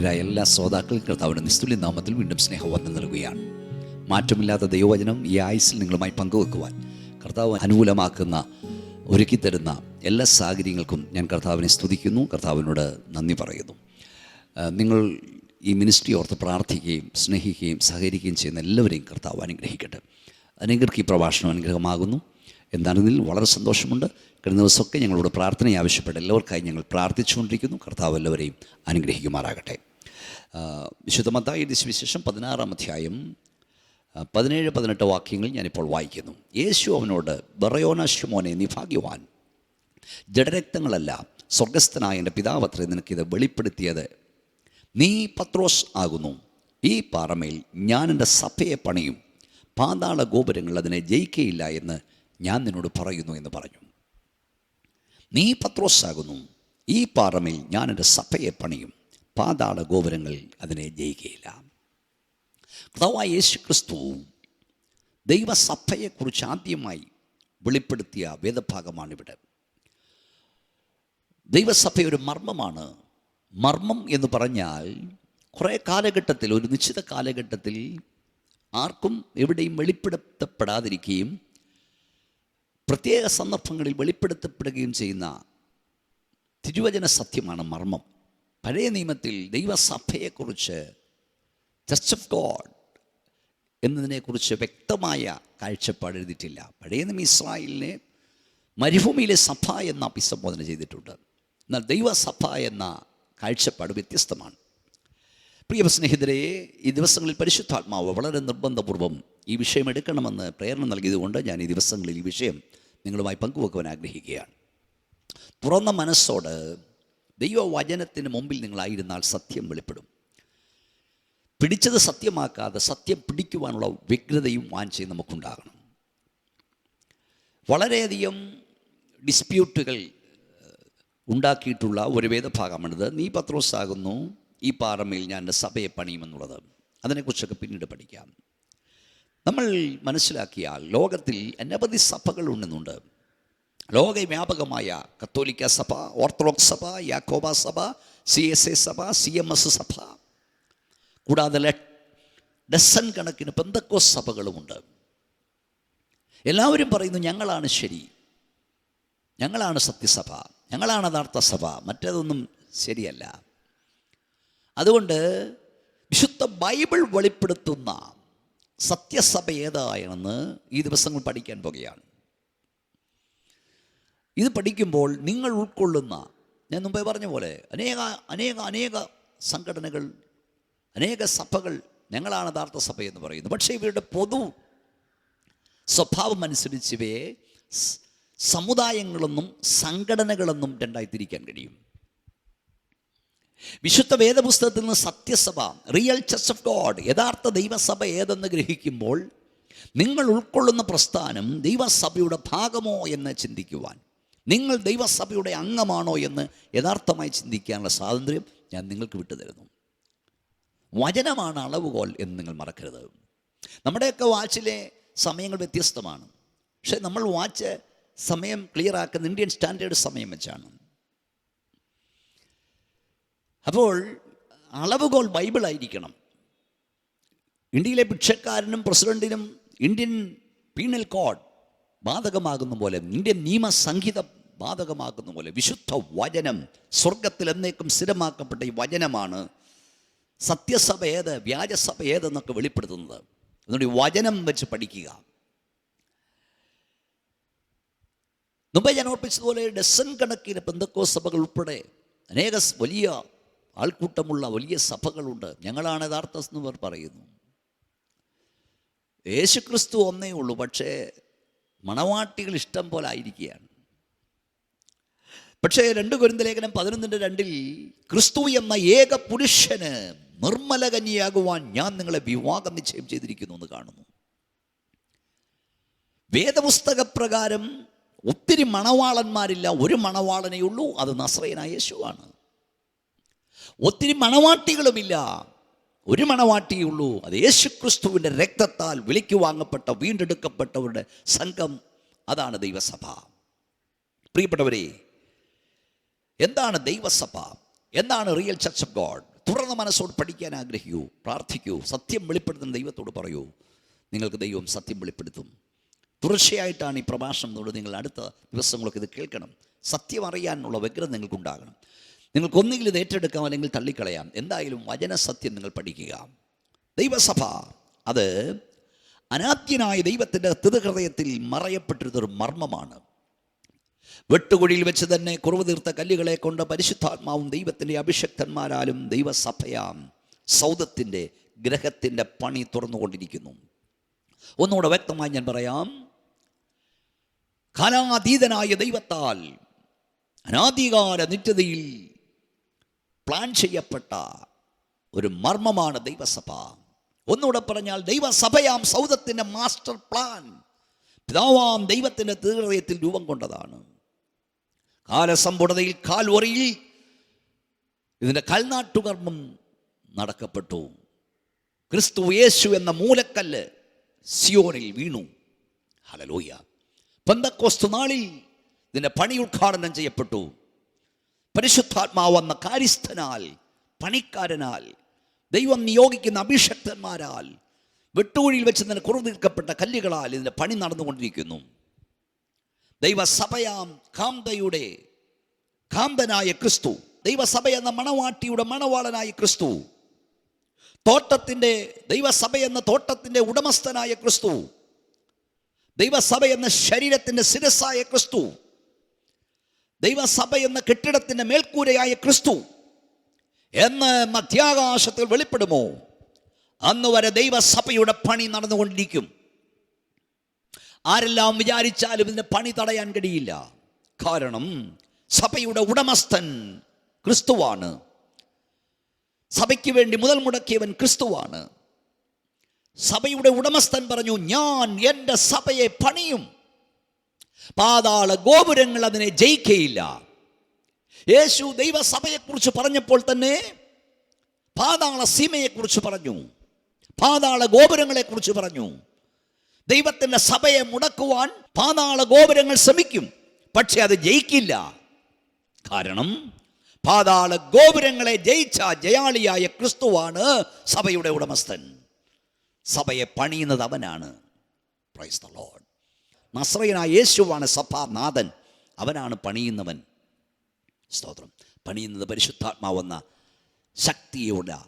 പ്രിയരായ എല്ലാ ശ്രോതാക്കൾക്കും കർത്താവിൻ്റെ നിസ്തുല്യ നാമത്തിൽ വീണ്ടും സ്നേഹവന്ദനം നൽകുകയാണ്. മാറ്റമില്ലാത്ത ദൈവവചനം ഈ ആയുസ്സിൽ നിങ്ങളുമായി പങ്കുവെക്കുവാൻ കർത്താവ് അനുകൂലമാക്കുന്ന ഒരുക്കിത്തരുന്ന എല്ലാ സാഹചര്യങ്ങൾക്കും ഞാൻ കർത്താവിനെ സ്തുതിക്കുന്നു, കർത്താവിനോട് നന്ദി പറയുന്നു. നിങ്ങൾ ഈ മിനിസ്ട്രി ഓർത്ത് പ്രാർത്ഥിക്കുകയും സ്നേഹിക്കുകയും സഹകരിക്കുകയും ചെയ്യുന്ന എല്ലാവരെയും കർത്താവ് അനുഗ്രഹിക്കട്ടെ. അനേകർക്ക് ഈ പ്രഭാഷണം അനുഗ്രഹമാകുന്നു. എന്താണെന്നതിൽ വളരെ സന്തോഷമുണ്ട്. കഴിഞ്ഞ ദിവസമൊക്കെ ഞങ്ങളോട് പ്രാർത്ഥന ആവശ്യപ്പെട്ട എല്ലാവർക്കായി ഞങ്ങൾ പ്രാർത്ഥിച്ചുകൊണ്ടിരിക്കുന്നു. കർത്താവ് എല്ലാവരെയും അനുഗ്രഹിക്കുമാറാകട്ടെ. വിശുദ്ധ മത്തായിയുടെ സുവിശേഷം 16-ാം അധ്യായം 17-18 വാക്യങ്ങൾ ഞാനിപ്പോൾ വായിക്കുന്നു. യേശു അവനോട്, ബറയോന ശിമോനെ, നീ ഭാഗ്യവാൻ, ജഡരക്തങ്ങളല്ല സ്വർഗസ്ഥനായ എൻ്റെ പിതാവത്രേ നിനക്കിത് വെളിപ്പെടുത്തിയത്. നീ പത്രോസ് ആകുന്നു. ഈ പാറമേൽ ഞാൻ എൻ്റെ സഭയെ പണിയും, പാതാള ഗോപുരങ്ങൾ അതിനെ ജയിക്കയില്ല എന്ന് ഞാൻ നിന്നോട് പറയുന്നു എന്ന് പറഞ്ഞു. നീ പത്രോസ് ആകുന്നു. ഈ പാറമേൽ ഞാൻ എൻ്റെ സഭയെ പണിയും, പാതാള ഗോപുരങ്ങൾ അതിനെ ജയിക്കയില്ല. കർത്താവായ യേശു ക്രിസ്തു ദൈവസഭയെക്കുറിച്ച് ആദ്യമായി വെളിപ്പെടുത്തിയ വേദഭാഗമാണിവിടെ. ദൈവസഭ ഒരു മർമ്മമാണ്. മർമ്മം എന്ന് പറഞ്ഞാൽ കുറേ കാലഘട്ടത്തിൽ, ഒരു നിശ്ചിത കാലഘട്ടത്തിൽ ആർക്കും എവിടെയും വെളിപ്പെടുത്തപ്പെടാതിരിക്കുകയും പ്രത്യേക സന്ദർഭങ്ങളിൽ വെളിപ്പെടുത്തപ്പെടുകയും ചെയ്യുന്ന തിരുവചന സത്യമാണ് മർമ്മം. പഴയ നിയമത്തിൽ ദൈവസഭയെക്കുറിച്ച്, ചർച്ച് ഓഫ് ഗോഡ് എന്നതിനെക്കുറിച്ച് വ്യക്തമായ കാഴ്ചപ്പാട് എഴുതിയിട്ടില്ല. പഴയ നിയമം ഇസ്രായേലിനെ മരുഭൂമിയിലെ സഭ എന്ന് അഭിസംബോധന ചെയ്തിട്ടുണ്ട്. എന്നാൽ ദൈവസഭ എന്ന കാഴ്ചപ്പാട് വ്യത്യസ്തമാണ്. പ്രിയ സ്നേഹിതരെ, ഈ ദിവസങ്ങളിൽ പരിശുദ്ധാത്മാവ് വളരെ നിർബന്ധപൂർവ്വം ഈ വിഷയം എടുക്കണമെന്ന് പ്രേരണ നൽകിയതുകൊണ്ട് ഞാൻ ഈ ദിവസങ്ങളിൽ ഈ വിഷയം നിങ്ങളുമായി പങ്കുവെക്കുവാൻ ആഗ്രഹിക്കുകയാണ്. തുറന്ന മനസ്സോട് ദൈവവചനത്തിന് മുമ്പിൽ നിങ്ങളായിരുന്നാൽ സത്യം വെളിപ്പെടും. പിടിച്ചത് സത്യമാക്കാതെ സത്യം പിടിക്കുവാനുള്ള വ്യഗ്രതയും വാഞ്ചയും നമുക്കുണ്ടാകണം. വളരെയധികം ഡിസ്പ്യൂട്ടുകൾ ഉണ്ടാക്കിയിട്ടുള്ള ഒരു വേദഭാഗമാണിത്. നീ പത്രോസ് ആകുന്നു, ഈ പാറമേൽ ഞാൻ എൻ്റെ സഭയെ പണിയുമെന്നുള്ളത്. അതിനെക്കുറിച്ചൊക്കെ പിന്നീട് പഠിക്കാം. നമ്മൾ മനസ്സിലാക്കിയാൽ ലോകത്തിൽ അനവധി സഭകൾ ഉണ്ടെന്നുണ്ട്. ലോകവ്യാപകമായ കത്തോലിക്ക സഭ, ഓർത്തഡോക്സ് സഭ, യാക്കോബ സഭ, CSA സഭ, CMS സഭ, കൂടാതെ ഡസൻ കണക്കിന് പെന്തക്കോസ്ത് സഭകളുമുണ്ട്. എല്ലാവരും പറയുന്നു ഞങ്ങളാണ് ശരി, ഞങ്ങളാണ് സത്യസഭ, ഞങ്ങളാണ് യഥാർത്ഥ സഭ, മറ്റേതൊന്നും ശരിയല്ല. അതുകൊണ്ട് വിശുദ്ധ ബൈബിൾ വെളിപ്പെടുത്തുന്ന സത്യസഭ ഏതാണെന്ന് ഈ ദിവസങ്ങൾ പഠിക്കാൻ പോകുകയാണ്. ഇത് പഠിക്കുമ്പോൾ നിങ്ങൾ ഉൾക്കൊള്ളുന്ന, ഞാൻ മുമ്പേ പറഞ്ഞ പോലെ അനേക സംഘടനകൾ, അനേക സഭകൾ ഞങ്ങളാണ് യഥാർത്ഥ സഭ എന്ന് പറയുന്നു. പക്ഷേ ഇവരുടെ പൊതു സ്വഭാവം അനുസരിച്ച് ഇവയെ സമുദായങ്ങളെന്നും സംഘടനകളെന്നും രണ്ടായി തിരിക്കാൻ കഴിയും. വിശുദ്ധ വേദപുസ്തകത്തിൽ നിന്ന് സത്യസഭ, റിയൽ ചർച്ച് ഓഫ് ഗോഡ്, യഥാർത്ഥ ദൈവസഭ ഏതെന്ന് ഗ്രഹിക്കുമ്പോൾ നിങ്ങൾ ഉൾക്കൊള്ളുന്ന പ്രസ്ഥാനം ദൈവസഭയുടെ ഭാഗമോ എന്ന് ചിന്തിക്കുവാൻ, നിങ്ങൾ ദൈവസഭയുടെ അംഗമാണോ എന്ന് യഥാർത്ഥമായി ചിന്തിക്കാനുള്ള സ്വാതന്ത്ര്യം ഞാൻ നിങ്ങൾക്ക് വിട്ടുതരുന്നു. വചനമാണ് അളവുകോൽ എന്ന് നിങ്ങൾ മറക്കരുത്. നമ്മുടെയൊക്കെ വാച്ചിലെ സമയങ്ങൾ വ്യത്യസ്തമാണ്. പക്ഷേ നമ്മൾ വാച്ച് സമയം ക്ലിയർ ആക്കുന്ന ഇന്ത്യൻ സ്റ്റാൻഡേർഡ് സമയം വെച്ചാണ്. അപ്പോൾ അളവുകോൽ ബൈബിളായിരിക്കണം. ഇന്ത്യയിലെ ഭിക്ഷക്കാരനും പ്രസിഡന്റിനും ഇന്ത്യൻ പീനൽ കോഡ് ബാധകമാകുന്ന പോലെ, ഇന്ത്യൻ നിയമസംഹിത ബാധകമാകുന്ന പോലെ വിശുദ്ധ വചനം, സ്വർഗത്തിൽ എന്നേക്കും സ്ഥിരമാക്കപ്പെട്ട ഈ വചനമാണ് സത്യസഭ ഏത്, വ്യാജസഭ ഏതെന്നൊക്കെ വെളിപ്പെടുത്തുന്നത്. അതുകൊണ്ട് ഈ വചനം വെച്ച് പഠിക്കുക. മുമ്പേ ഞാൻ ഓർപ്പിച്ചതുപോലെ ഡസൻ കണക്കിന് പെന്തക്കോസ്ത് സഭകൾ ഉൾപ്പെടെ അനേക വലിയ ആൾക്കൂട്ടമുള്ള വലിയ സഭകളുണ്ട്. ഞങ്ങളാണ് യഥാർത്ഥ എന്ന് പറയുന്നു. യേശുക്രിസ്തു ഒന്നേ ഉള്ളൂ, പക്ഷേ മണവാട്ടികൾ ഇഷ്ടം പോലെ ആയിരിക്കുകയാണ്. പക്ഷേ 2 കൊരിന്ത്യർ ലേഖനം 11:2 ക്രിസ്തു എന്ന ഏക പുരുഷന് നിർമ്മല കന്യയാകുവാൻ ഞാൻ നിങ്ങളെ വിവാഹ നിശ്ചയം ചെയ്തിരിക്കുന്നു എന്ന് കാണുന്നു. വേദപുസ്തക പ്രകാരം ഒത്തിരി മണവാളന്മാരില്ല, ഒരു മണവാളനേ ഉള്ളൂ, അത് നസ്രയനായ യേശുവാണ്. ഒത്തിരി മണവാട്ടികളുമില്ല, ഒരു മണവാട്ടിയേ ഉള്ളൂ, അത് യേശുക്രിസ്തുവിൻ്റെ രക്തത്താൽ വിലയ്ക്ക് വാങ്ങപ്പെട്ട വീണ്ടെടുക്കപ്പെട്ടവരുടെ സംഘം, അതാണ് ദൈവസഭ. പ്രിയപ്പെട്ടവരെ, എന്താണ് ദൈവസഭ? എന്താണ് റിയൽ ചർച്ച് ഓഫ് ഗോഡ്? തുറന്ന മനസ്സോട് പഠിക്കാൻ ആഗ്രഹിക്കൂ, പ്രാർത്ഥിക്കൂ, സത്യം വെളിപ്പെടുത്തുന്ന ദൈവത്തോട് പറയൂ. നിങ്ങൾക്ക് ദൈവം സത്യം വെളിപ്പെടുത്തും. തീർച്ചയായിട്ടാണ് ഈ പ്രഭാഷണത്തോട് നിങ്ങൾ അടുത്ത ദിവസങ്ങളൊക്കെ ഇത് കേൾക്കണം. സത്യം അറിയാനുള്ള വ്യഗ്രത നിങ്ങൾക്കുണ്ടാകണം. നിങ്ങൾക്കൊന്നുകിൽ ഇത് ഏറ്റെടുക്കാം, അല്ലെങ്കിൽ തള്ളിക്കളയാം. എന്തായാലും വചനസത്യം നിങ്ങൾ പഠിക്കുക. ദൈവസഭ അത് അനാദ്യനായ ദൈവത്തിൻ്റെ ഹൃദയത്തിൽ മറയപ്പെട്ടിരുന്നൊരു മർമ്മമാണ്. വെട്ടുകുഴിയിൽ വെച്ച് തന്നെ കുറവ് തീർത്ത കല്ലുകളെ കൊണ്ട് പരിശുദ്ധാത്മാവും ദൈവത്തിൻ്റെ അഭിഷക്തന്മാരാലും ദൈവസഭയാം സൗധത്തിൻ്റെ ഗ്രഹത്തിൻ്റെ പണി തുറന്നുകൊണ്ടിരിക്കുന്നു. ഒന്നുകൂടെ വ്യക്തമായി ഞാൻ പറയാം. കാലാതീതനായ ദൈവത്താൽ അനാദികാല നിത്യതയിൽ പ്ലാൻ ചെയ്യപ്പെട്ട ഒരു മർമ്മമാണ് ദൈവസഭ. ഒന്നുകൂടെ പറഞ്ഞാൽ ദൈവസഭയാം സൗധത്തിൻ്റെ മാസ്റ്റർ പ്ലാൻ പിതാവാം ദൈവത്തിൻ്റെ ഹൃദയത്തിൽ രൂപം കൊണ്ടതാണ്. കാലസമ്പൂർണതയിൽ കാൽവറിയിൽ ഇതിൻ്റെ കൽനാട്ടുകർമ്മം നടക്കപ്പെട്ടു. ക്രിസ്തു യേശു എന്ന മൂലക്കല്ല് സിയോനിൽ വീണു. ഹല്ലേലൂയ. പെന്തക്കോസ്ത് നാളിൽ ഇതിൻ്റെ പണി ഉദ്ഘാടനം ചെയ്യപ്പെട്ടു. പരിശുദ്ധാത്മാവ് എന്ന കാര്യസ്ഥനാൽ, പണിക്കാരനാൽ, ദൈവം നിയോഗിക്കുന്ന അഭിഷക്തന്മാരാൽ, വെട്ടുകുഴിയിൽ വെച്ച് തന്നെ കുറവ് തീർക്കപ്പെട്ട കല്ലുകളാൽ ഇതിൻ്റെ പണി നടന്നുകൊണ്ടിരിക്കുന്നു. ദൈവസഭയാം കാന്തനായ ക്രിസ്തു, ദൈവസഭ എന്ന മണവാട്ടിയുടെ മണവാളനായ ക്രിസ്തു, ദൈവസഭ എന്ന തോട്ടത്തിൻ്റെ ഉടമസ്ഥനായ ക്രിസ്തു, ദൈവസഭ എന്ന ശരീരത്തിൻ്റെ ശിരസ്സായ ക്രിസ്തു, ദൈവസഭ എന്ന കെട്ടിടത്തിൻ്റെ മേൽക്കൂരയായ ക്രിസ്തു എന്ന് മധ്യാകാശത്തിൽ വെളിപ്പെടുമോ അന്ന് വരെ ദൈവസഭയുടെ പണി നടന്നുകൊണ്ടിരിക്കും. ആരെല്ലാം വിചാരിച്ചാലും ഇതിൻ്റെ പണി തടയാൻ കഴിയില്ല. കാരണം സഭയുടെ ഉടമസ്ഥൻ ക്രിസ്തുവാണ്. സഭയ്ക്ക് വേണ്ടി മുതൽ മുടക്കിയവൻ ക്രിസ്തുവാണ്. സഭയുടെ ഉടമസ്ഥൻ പറഞ്ഞു, ഞാൻ എൻ്റെ സഭയെ പണിയും, പാതാള ഗോപുരങ്ങൾ അതിനെ ജയിക്കയില്ല. യേശു ദൈവസഭയെക്കുറിച്ച് പറഞ്ഞപ്പോൾ തന്നെ പാതാള സീമയെക്കുറിച്ച് പറഞ്ഞു, പാതാള ഗോപുരങ്ങളെക്കുറിച്ച് പറഞ്ഞു. ദൈവത്തിൻ്റെ സഭയെ മുടക്കുവാൻ പാതാള ഗോപുരങ്ങൾ ശ്രമിക്കും, പക്ഷെ അത് ജയിക്കില്ല. കാരണം പാതാള ഗോപുരങ്ങളെ ജയിച്ച ജയാളിയായ ക്രിസ്തുവാണ് സഭയുടെ ഉടമസ്ഥൻ. സഭയെ പണിയുന്നത് അവനാണ്. Price the Lord. നസ്രയനായ യേശുവാണ് സഭാനാഥൻ, അവനാണ് പണിയുന്നവൻ. സ്തോത്രം. പണിയുന്നത് പരിശുദ്ധാത്മാവെന്ന ശക്തിയോടെ.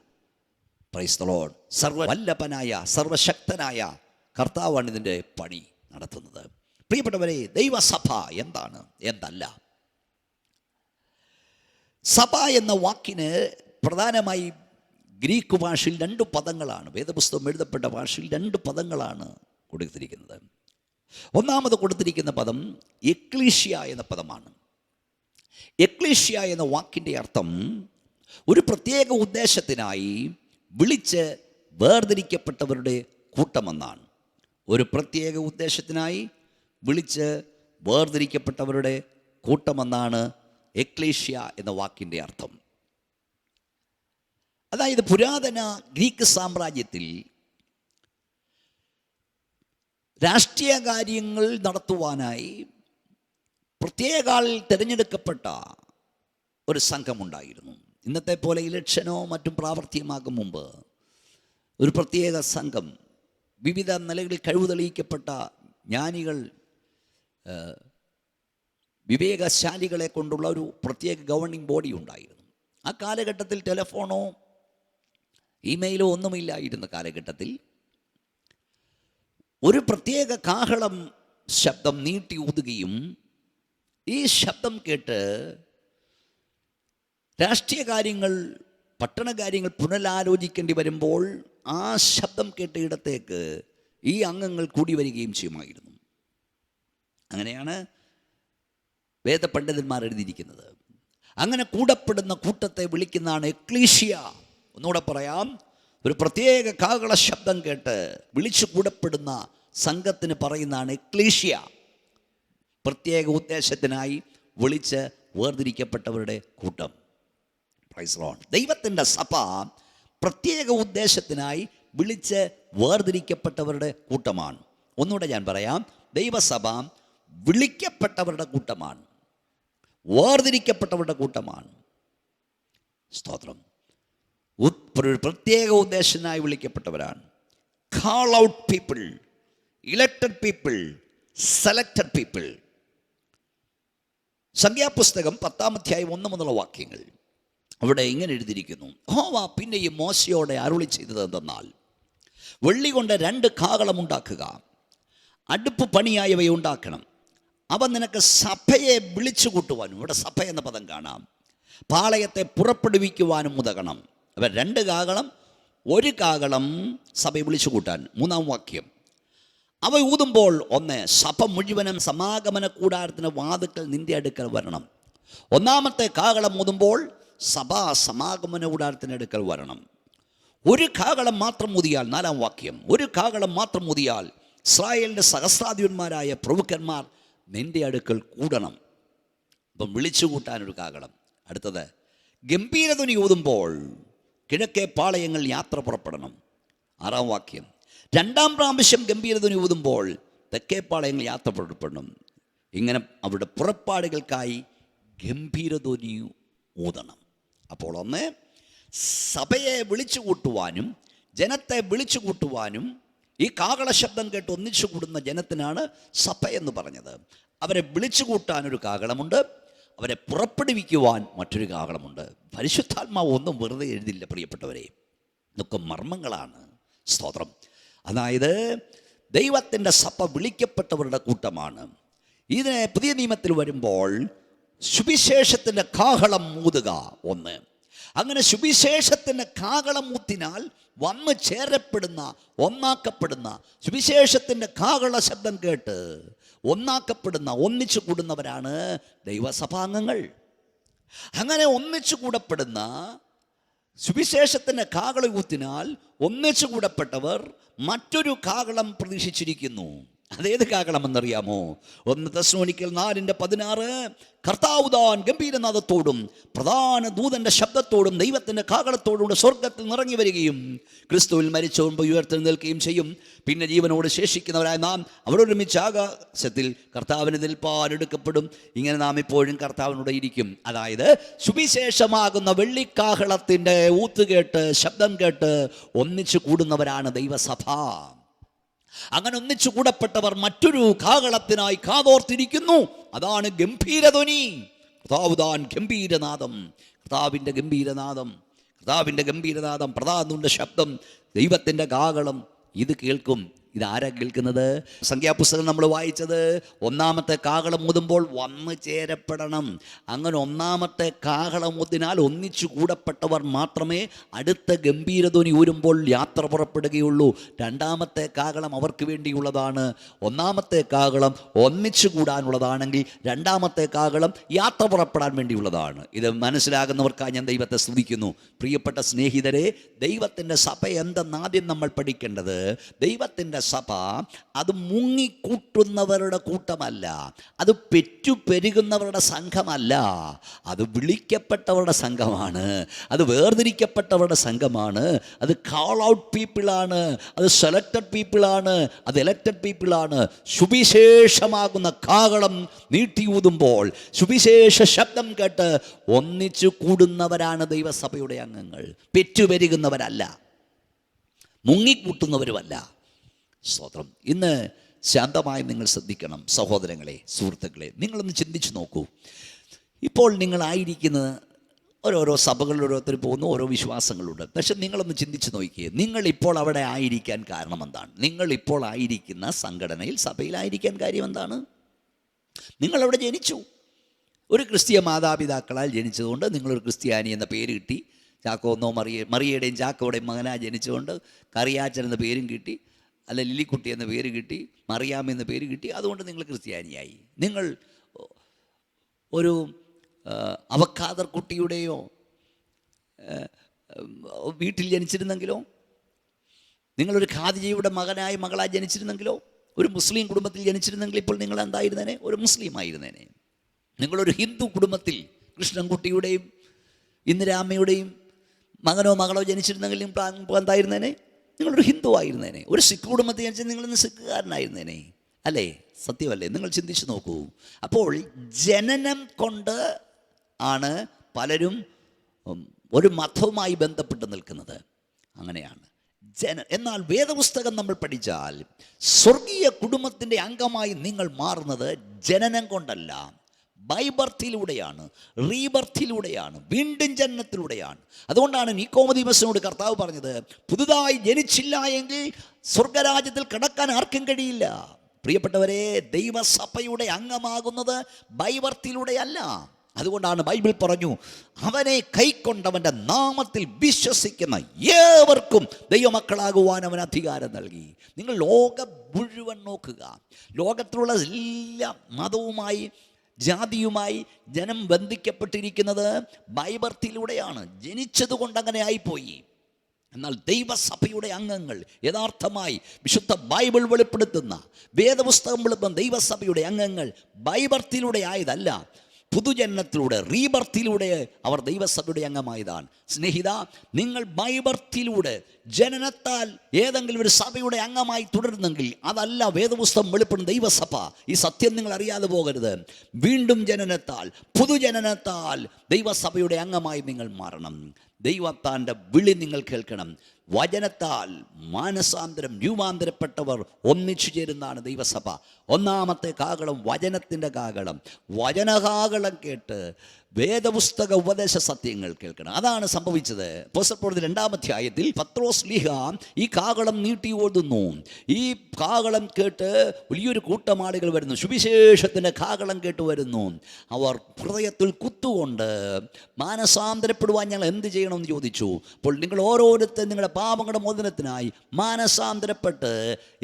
Price the Lord. സർവവല്ലഭനായ സർവശക്തനായ കർത്താവാണ് ഇതിൻ്റെ പണി നടത്തുന്നത്. പ്രിയപ്പെട്ടവരെ, ദൈവസഭ എന്താണ്, എന്തല്ല? സഭ എന്ന വാക്കിന് പ്രധാനമായി ഗ്രീക്ക് ഭാഷയിൽ 2 പദങ്ങളാണ്, വേദപുസ്തകം എഴുതപ്പെട്ട ഭാഷയിൽ 2 പദങ്ങളാണ് കൊടുത്തിരിക്കുന്നത്. ഒന്നാമത് കൊടുത്തിരിക്കുന്ന പദം എക്ലീഷ്യ എന്ന പദമാണ്. എക്ലീഷ്യ എന്ന വാക്കിൻ്റെ അർത്ഥം ഒരു പ്രത്യേക ഉദ്ദേശത്തിനായി വിളിച്ച് വേർതിരിക്കപ്പെട്ടവരുടെ കൂട്ടമെന്നാണ്. ഒരു പ്രത്യേക ഉദ്ദേശത്തിനായി വിളിച്ച് വേർതിരിക്കപ്പെട്ടവരുടെ കൂട്ടമെന്നാണ് എക്ലീഷ്യ എന്ന വാക്കിൻ്റെ അർത്ഥം. അതായത് പുരാതന ഗ്രീക്ക് സാമ്രാജ്യത്തിൽ രാഷ്ട്രീയ കാര്യങ്ങൾ നടത്തുവാനായി പ്രത്യേക തിരഞ്ഞെടുക്കപ്പെട്ട ഒരു സംഘമുണ്ടായിരുന്നു. ഇന്നത്തെ പോലെ ഇലക്ഷനോ മറ്റും പ്രാവർത്തികമാകും മുമ്പ് ഒരു പ്രത്യേക സംഘം, വിവിധ നിലകളിൽ കഴിവ് തെളിയിക്കപ്പെട്ട ജ്ഞാനികൾ, വിവേകശാലികളെ കൊണ്ടുള്ള ഒരു പ്രത്യേക ഗവർണിംഗ് ബോഡി ഉണ്ടായിരുന്നു. ആ കാലഘട്ടത്തിൽ ടെലിഫോണോ ഇമെയിലോ ഒന്നുമില്ലായിരുന്ന കാലഘട്ടത്തിൽ ഒരു പ്രത്യേക കാഹളം ശബ്ദം നീട്ടി ഊതുകയും ഈ ശബ്ദം കേട്ട് രാഷ്ട്രീയ കാര്യങ്ങൾ, പട്ടണ കാര്യങ്ങൾ പുനരാലോചിക്കേണ്ടി വരുമ്പോൾ ആ ശബ്ദം കേട്ട ഇടത്തേക്ക് ഈ അംഗങ്ങൾ കൂടി വരികയും ചെയ്യുമായിരുന്നു. അങ്ങനെയാണ് വേദപണ്ഡിതന്മാർ എഴുതിയിരിക്കുന്നത്. അങ്ങനെ കൂടപ്പെടുന്ന കൂട്ടത്തെ വിളിക്കുന്നതാണ് എക്ലീഷ്യ. ഒന്നുകൂടെ പറയാം, ഒരു പ്രത്യേക കാഹള ശബ്ദം കേട്ട് വിളിച്ചു കൂടപ്പെടുന്ന സംഘത്തിന് പറയുന്നതാണ് എക്ലീഷ്യ. പ്രത്യേക ഉദ്ദേശത്തിനായി വിളിച്ച് വേർതിരിക്കപ്പെട്ടവരുടെ കൂട്ടം. Price the Lord. ദൈവത്തിൻ്റെ സഭ പ്രത്യേക ഉദ്ദേശത്തിനായി വിളിച്ച് വേർതിരിക്കപ്പെട്ടവരുടെ കൂട്ടമാണ്. ഒന്നുകൂടെ ഞാൻ പറയാം, ദൈവസഭ വിളിക്കപ്പെട്ടവരുടെ കൂട്ടമാണ്, വേർതിരിക്കപ്പെട്ടവരുടെ കൂട്ടമാണ്. സ്തോത്രം. ഒരു പ്രത്യേക ഉദ്ദേശത്തിനായി വിളിക്കപ്പെട്ടവരാണ്. Call out people, elected people, selected people. സംഖ്യാപുസ്തകം 10-ാം അധ്യായം 1 മുതലുള്ള വാക്യങ്ങൾ അവിടെ ഇങ്ങനെ എഴുതിയിരിക്കുന്നു. യഹോവ പിന്നെയും മോശയോടെ അരുളി ചെയ്തത് എന്തെന്നാൽ, വെള്ളി കൊണ്ട് 2 കാഹളം ഉണ്ടാക്കുക, അടുപ്പ് പണിയായവയെ ഉണ്ടാക്കണം. അവ നിനക്ക് സഭയെ വിളിച്ചു കൂട്ടുവാനും, ഇവിടെ സഭ എന്ന പദം കാണാം, പാളയത്തെ പുറപ്പെടുവിക്കുവാനും ഉതകണം. അവ 2 കാഹളം, 1 കാഹളം സഭയെ വിളിച്ചു കൂട്ടാൻ. 3-ാം വാക്യം, അവ ഊതുമ്പോൾ 1 സഭ മുഴുവനും സമാഗമന കൂടാരത്തിന് വാതുക്കൽ നിന്റെ അടുക്കൽ വരണം. 1-ാമത്തെ കാഹളം ഊതുമ്പോൾ സഭ സമാഗമന കൂടാരത്തിന് അടുക്കൽ വരണം. 1 കാഹളം മാത്രം ഊതിയാൽ, 4-ാം വാക്യം, 1 കാഹളം മാത്രം ഊതിയാൽ ഇസ്രായേലിൻ്റെ സഹസ്രാധിപന്മാരായ പ്രഭുക്കന്മാർ നിന്റെ അടുക്കൽ കൂടണം. അപ്പം വിളിച്ചു കൂട്ടാനൊരു കാഹളം. അടുത്തത്, ഗംഭീരധ്വനി ഊതുമ്പോൾ കിഴക്കേ പാളയങ്ങൾ യാത്ര പുറപ്പെടണം. 6-ാം വാക്യം, 2-ാം പ്രാവശ്യം ഗംഭീരധ്വനി ഊതുമ്പോൾ തെക്കേ പാളയങ്ങൾ യാത്ര പുറപ്പെടണം. ഇങ്ങനെ അവരുടെ പുറപ്പാടുകൾക്കായി ഗംഭീരധ്വനി ഊതണം. അപ്പോൾ 1 സഭയെ വിളിച്ചു കൂട്ടുവാനും ജനത്തെ വിളിച്ചു കൂട്ടുവാനും ഈ കാഹള ശബ്ദം കേട്ട് ഒന്നിച്ചു കൂടുന്ന ജനത്തിനാണ് സഭ എന്ന് പറഞ്ഞത്. അവരെ വിളിച്ചു കൂട്ടാനൊരു കാഹളമുണ്ട്, അവരെ പുറപ്പെടുവിക്കുവാൻ മറ്റൊരു കാഹളമുണ്ട്. പരിശുദ്ധാത്മാവ് ഒന്നും വെറുതെ എഴുതില്ല പ്രിയപ്പെട്ടവരെ, ഇതൊക്കെ മർമ്മങ്ങളാണ്. സ്തോത്രം. അതായത് ദൈവത്തിൻ്റെ സഭ വിളിക്കപ്പെട്ടവരുടെ കൂട്ടമാണ്. ഇതിനെ പുതിയ നിയമത്തിൽ വരുമ്പോൾ സുവിശേഷത്തിൻ്റെ കാഹളം ഊതുക 1. അങ്ങനെ സുവിശേഷത്തിൻ്റെ കാഹളം ഊത്തിനാൽ വന്ന് ചേരപ്പെടുന്ന, ഒന്നാക്കപ്പെടുന്ന, സുവിശേഷത്തിൻ്റെ കാഹള ശബ്ദം കേട്ട് ഒന്നാക്കപ്പെടുന്ന, ഒന്നിച്ചു കൂടുന്നവരാണ് ദൈവസഭാംഗങ്ങൾ. അങ്ങനെ ഒന്നിച്ചു കൂടപ്പെടുന്ന, സുവിശേഷത്തിൻ്റെ കാഹള ഊത്തിനാൽ ഒന്നിച്ചു കൂടപ്പെട്ടവർ മറ്റൊരു കാഹളം പ്രതീക്ഷിച്ചിരിക്കുന്നു. അതേത് കാഹളം എന്നറിയാമോ? 1 തെസ്സലോനിക്കർ 4:16, കർത്താവ് താൻ ഗംഭീരനാദത്തോടും പ്രധാന ദൂതൻ്റെ ശബ്ദത്തോടും ദൈവത്തിൻ്റെ കാഹളത്തോടും സ്വർഗത്തിൽ നിറങ്ങി വരികയും ക്രിസ്തുവിൽ മരിച്ചവൻ ഉയർത്തെഴുന്നേൽക്കുകയും ചെയ്യും. പിന്നെ ജീവനോട് ശേഷിക്കുന്നവരായ നാം അവരൊരുമിച്ച് ആകാശത്തിൽ കർത്താവിന് നിൽപ്പാൻ എടുക്കപ്പെടും. ഇങ്ങനെ നാം ഇപ്പോഴും കർത്താവിനോട് ഇരിക്കും. അതായത് സുവിശേഷമാകുന്ന വെള്ളിക്കാഹളത്തിൻ്റെ ഊത്തുകേട്ട്, ശബ്ദം കേട്ട് ഒന്നിച്ചു കൂടുന്നവരാണ് ദൈവസഭ. അങ്ങനെ ഒന്നിച്ചു കൂടപ്പെട്ടവർ മറ്റൊരു കാഹളത്തിനായി കാതോർത്തിരിക്കുന്നു. അതാണ് ഗംഭീരധ്വനി. കർത്താവുതാൻ ഗംഭീരനാദം, കർത്താവിൻ്റെ ഗംഭീരനാദം, കർത്താവിൻ്റെ ഗംഭീരനാദം, പ്രധാനന്റെ ശബ്ദം, ദൈവത്തിൻ്റെ കാഹളം. ഇത് കേൾക്കും. ഇതാരാ കേൾക്കുന്നത്? സംഖ്യാപുസ്തകം നമ്മൾ വായിച്ചത് 1-ാമത്തെ കാഹളം ഊതുമ്പോൾ വന്ന് ചേരപ്പെടണം. അങ്ങനെ 1-ാമത്തെ കാഹളം ഊതിനാൽ ഒന്നിച്ചു കൂടപ്പെട്ടവർ മാത്രമേ അടുത്ത ഗംഭീരധ്വനി ഊരുമ്പോൾ യാത്ര പുറപ്പെടുകയുള്ളൂ. 2-ാമത്തെ കാഹളം അവർക്ക് വേണ്ടിയുള്ളതാണ്. 1-ാമത്തെ കാഹളം ഒന്നിച്ചു കൂടാനുള്ളതാണെങ്കിൽ 2-ാമത്തെ കാഹളം യാത്ര പുറപ്പെടാൻ വേണ്ടിയുള്ളതാണ്. ഇത് മനസ്സിലാകുന്നവർക്കായി ഞാൻ ദൈവത്തെ സ്തുതിക്കുന്നു. പ്രിയപ്പെട്ട സ്നേഹിതരെ, ദൈവത്തിൻ്റെ സഭ എന്തെന്നാദ്യം നമ്മൾ പഠിക്കേണ്ടത്, ദൈവത്തിൻ്റെ സഭ അത് മുങ്ങിക്കൂട്ടുന്നവരുടെ കൂട്ടമല്ല, അത് പെറ്റുപെരുകുന്നവരുടെ സംഘമല്ല, അത് വിളിക്കപ്പെട്ടവരുടെ സംഘമാണ്, അത് വേർതിരിക്കപ്പെട്ടവരുടെ സംഘമാണ്, അത് കാൾ ഔട്ട് പീപ്പിളാണ്, അത് സെലക്റ്റഡ് പീപ്പിളാണ്, അത് എലക്റ്റഡ് പീപ്പിളാണ്. സുവിശേഷമാകുന്ന കാഹളം നീട്ടിയൂതുമ്പോൾ സുവിശേഷ ശബ്ദം കേട്ട് ഒന്നിച്ചു കൂടുന്നവരാണ് ദൈവസഭയുടെ അംഗങ്ങൾ. പെറ്റുപെരുകുന്നവരല്ല, മുങ്ങിക്കൂട്ടുന്നവരുമല്ല. സ്തോത്രം. ഇന്ന് ശാന്തമായി നിങ്ങൾ ശ്രദ്ധിക്കണം സഹോദരങ്ങളെ, സുഹൃത്തുക്കളെ. നിങ്ങളൊന്ന് ചിന്തിച്ച് നോക്കൂ. ഇപ്പോൾ നിങ്ങളായിരിക്കുന്ന ഓരോരോ സഭകളിൽ ഓരോരുത്തർ പോകുന്നു, ഓരോ വിശ്വാസങ്ങളുണ്ട്. പക്ഷെ നിങ്ങളൊന്ന് ചിന്തിച്ച് നോക്കിയേ, നിങ്ങളിപ്പോൾ അവിടെ ആയിരിക്കാൻ കാരണം എന്താണ്? നിങ്ങളിപ്പോൾ ആയിരിക്കുന്ന സംഘടനയിൽ, സഭയിലായിരിക്കാൻ കാര്യം എന്താണ്? നിങ്ങളവിടെ ജനിച്ചു, ഒരു ക്രിസ്തീയ മാതാപിതാക്കളാൽ ജനിച്ചതുകൊണ്ട് നിങ്ങളൊരു ക്രിസ്ത്യാനി എന്ന പേര് കിട്ടി. ചാക്കോ എന്നോ മറിയയുടെയും ചാക്കോയുടെയും മകനായി ജനിച്ചുകൊണ്ട് കറിയാച്ചൻ എന്ന പേരും കിട്ടി, അല്ല ലില്ലിക്കുട്ടി എന്ന പേര് കിട്ടി, മറിയാം എന്ന പേര് കിട്ടി. അതുകൊണ്ട് നിങ്ങൾ ക്രിസ്ത്യാനിയായി. നിങ്ങൾ ഒരു അവക്കാദർ കുട്ടിയുടെയോ വീട്ടിൽ ജനിച്ചിരുന്നെങ്കിലോ, നിങ്ങളൊരു ഖാദിജയുടെ മകളായി ജനിച്ചിരുന്നെങ്കിലോ, ഒരു മുസ്ലിം കുടുംബത്തിൽ ജനിച്ചിരുന്നെങ്കിൽ ഇപ്പോൾ നിങ്ങൾ എന്തായിരുന്നേനെ? ഒരു മുസ്ലിം ആയിരുന്നേനെ. നിങ്ങളൊരു ഹിന്ദു കുടുംബത്തിൽ കൃഷ്ണൻകുട്ടിയുടെയും ഇന്ദിരാമ്മയുടെയും മകനോ മകളോ ജനിച്ചിരുന്നെങ്കിൽ ഇപ്പോൾ എന്തായിരുന്നേനെ? നിങ്ങളൊരു ഹിന്ദു ആയിരുന്നേനെ. ഒരു സിഖ് കുടുംബത്തിൽ ജനിച്ചാൽ നിങ്ങളിന്ന് സിഖുകാരനായിരുന്നേനെ. അല്ലേ? സത്യമല്ലേ? നിങ്ങൾ ചിന്തിച്ച് നോക്കൂ. അപ്പോൾ ജനനം കൊണ്ട് ആണ് പലരും ഒരു മതവുമായി ബന്ധപ്പെട്ട് നിൽക്കുന്നത്. അങ്ങനെയാണ് എന്നാൽ വേദപുസ്തകം നമ്മൾ പഠിച്ചാൽ സ്വർഗീയ കുടുംബത്തിൻ്റെ അംഗമായി നിങ്ങൾ മാറുന്നത് ജനനം കൊണ്ടല്ല, ബൈബർത്തിലൂടെയാണ്, റീബർത്തിലൂടെയാണ്, വീണ്ടും ജനനത്തിലൂടെയാണ്. അതുകൊണ്ടാണ് നിക്കോമോദീമസിനോട് കർത്താവ് പറഞ്ഞത്, പുതുതായി ജനിച്ചില്ല എങ്കിൽ സ്വർഗരാജ്യത്തിൽ കടക്കാൻ ആർക്കും കഴിയില്ല. പ്രിയപ്പെട്ടവരെ, ദൈവസഭയുടെ അംഗമാകുന്നത് ബൈബർത്തിലൂടെയല്ല. അതുകൊണ്ടാണ് ബൈബിൾ പറഞ്ഞു, അവനെ കൈക്കൊണ്ടവൻ്റെ നാമത്തിൽ വിശ്വസിക്കുന്ന ഏവർക്കും ദൈവമക്കളാകുവാൻ അവൻ അധികാരം നൽകി. നിങ്ങൾ ലോകം മുഴുവൻ നോക്കുക, ലോകത്തിലുള്ള എല്ലാ മതവുമായി ജാതിയുമായി ജനം ബന്ധിക്കപ്പെട്ടിരിക്കുന്നത് ബൈബർത്തിലൂടെയാണ്. ജനിച്ചതുകൊണ്ട് അങ്ങനെ ആയിപ്പോയി. എന്നാൽ ദൈവസഭയുടെ അംഗങ്ങൾ യഥാർത്ഥമായി വിശുദ്ധ ബൈബിൾ വെളിപ്പെടുത്തുന്ന, വേദപുസ്തകം വെളിപ്പെടുത്തുന്ന ദൈവസഭയുടെ അംഗങ്ങൾ ബൈബർത്തിലൂടെ ആയതല്ല, പുതുജനനത്തിലൂടെ, റീബർത്തിലൂടെ അവർ ദൈവസഭയുടെ അംഗമായതാണ്. സ്നേഹിത, നിങ്ങൾ ബൈബർത്തിലൂടെ ജനനത്താൽ ഏതെങ്കിലും ഒരു സഭയുടെ അംഗമായി തുടരുന്നെങ്കിൽ അതല്ല വേദപുസ്തകം വെളിപ്പെടുന്ന ദൈവസഭ. ഈ സത്യം നിങ്ങൾ അറിയാതെ പോകരുത്. വീണ്ടും ജനനത്താൽ, പുതുജനനത്താൽ ദൈവസഭയുടെ അംഗമായി നിങ്ങൾ മാറണം. ദൈവത്താൻ്റെ വിളി നിങ്ങൾ കേൾക്കണം. വചനത്താൽ മാനസാന്തരം, രൂപാന്തരപ്പെട്ടവർ ഒന്നിച്ചു ചേരുന്നതാണ് ദൈവസഭ. ഒന്നാമത്തെ കാഹളം വചനത്തിൻ്റെ കാഹളം. വചനകാഹളം കേട്ട് വേദപുസ്തക ഉപദേശ സത്യങ്ങൾ കേൾക്കണം. അതാണ് സംഭവിച്ചത്. അപ്പോസ്തലപ്രവൃത്തി 2-ാം അധ്യായത്തിൽ പത്രോസ് ശ്ലീഹ ഈ കാഹളം നീട്ടി ഓതുന്നു. ഈ കാഹളം കേട്ട് വലിയൊരു കൂട്ടം ആളുകൾ വരുന്നു. സുവിശേഷത്തിൻ്റെ കാഹളം കേട്ട് വരുന്നു. അവർ ഹൃദയത്തിൽ കുത്തുകൊണ്ട് മാനസാന്തരപ്പെടുവാൻ ഞങ്ങൾ എന്ത് ചെയ്യണമെന്ന് ചോദിച്ചു. അപ്പോൾ നിങ്ങൾ ഓരോരുത്തരും നിങ്ങളുടെ പാപങ്ങളുടെ മോചനത്തിനായി മാനസാന്തരപ്പെട്ട്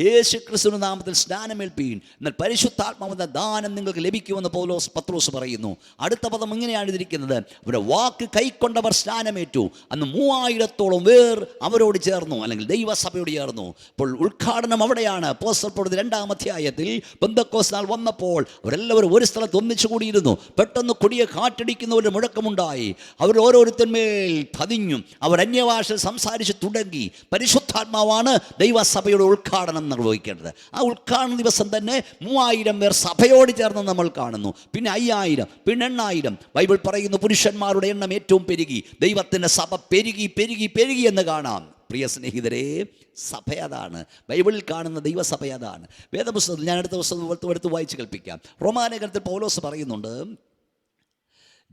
യേശു ക്രിസ്തുവിന്റെ നാമത്തിൽ സ്നാനമേൽപ്പീൻ, എന്നാൽ പരിശുദ്ധാത്മാവെന്ന ദാനം നിങ്ങൾക്ക് ലഭിക്കുമെന്ന് പത്രോസ് പറയുന്നു. അടുത്ത പദം ഇങ്ങനെയാണ് എഴുതിയിരിക്കുന്നത്, അവരുടെ വാക്ക് കൈക്കൊണ്ടവർ സ്നാനമേറ്റു. അന്ന് 3000-ഓളം പേർ അവരോട് ചേർന്നു, അല്ലെങ്കിൽ ദൈവസഭയോട് ചേർന്നു. അപ്പോൾ ഉദ്ഘാടനം അവിടെയാണ്. അപ്പോസ്തലപ്രവൃത്തി 2-ാം അധ്യായത്തിൽ പെന്തക്കോസ്ത് നാൾ വന്നപ്പോൾ അവരെല്ലാവരും ഒരു സ്ഥലത്ത് ഒന്നിച്ചു കൂടിയിരുന്നു. പെട്ടെന്ന് കൊടിയ കാറ്റടിക്കുന്ന ഒരു മുഴക്കമുണ്ടായി. അവർ ഓരോരുത്തന്മേൽ പതിഞ്ഞു. അവർ അന്യഭാഷ സംസാരിച്ച് തുടങ്ങി. പരിശുദ്ധാത്മാവാണ് ദൈവസഭയുടെ ഉദ്ഘാടനം നിർവഹിക്കേണ്ടത്. ആ ഉദ്ഘാടന ദിവസം തന്നെ 3000 പേർ സഭയോട് ചേർന്ന് നമ്മൾ കാണുന്നു. പിന്നെ 5000, പിന്നെ 8000. ബൈബിൾ പറയുന്നു പുരുഷന്മാരുടെ എണ്ണം ഏറ്റവും പെരുകി. ദൈവത്തിൻ്റെ സഭ പെരുകി പെരുകി പെരുകി എന്ന് കാണാം. പ്രിയ സ്നേഹിതരെ, സഭ അതാണ്. ബൈബിളിൽ കാണുന്ന ദൈവസഭ അതാണ്. വേദപുസ്തകത്തിൽ ഞാൻ അടുത്ത പുസ്തകം എടുത്ത് വായിച്ച് കേൾപ്പിക്കാം. റോമാലേഖനത്തിൽ പൗലോസ് പറയുന്നുണ്ട്,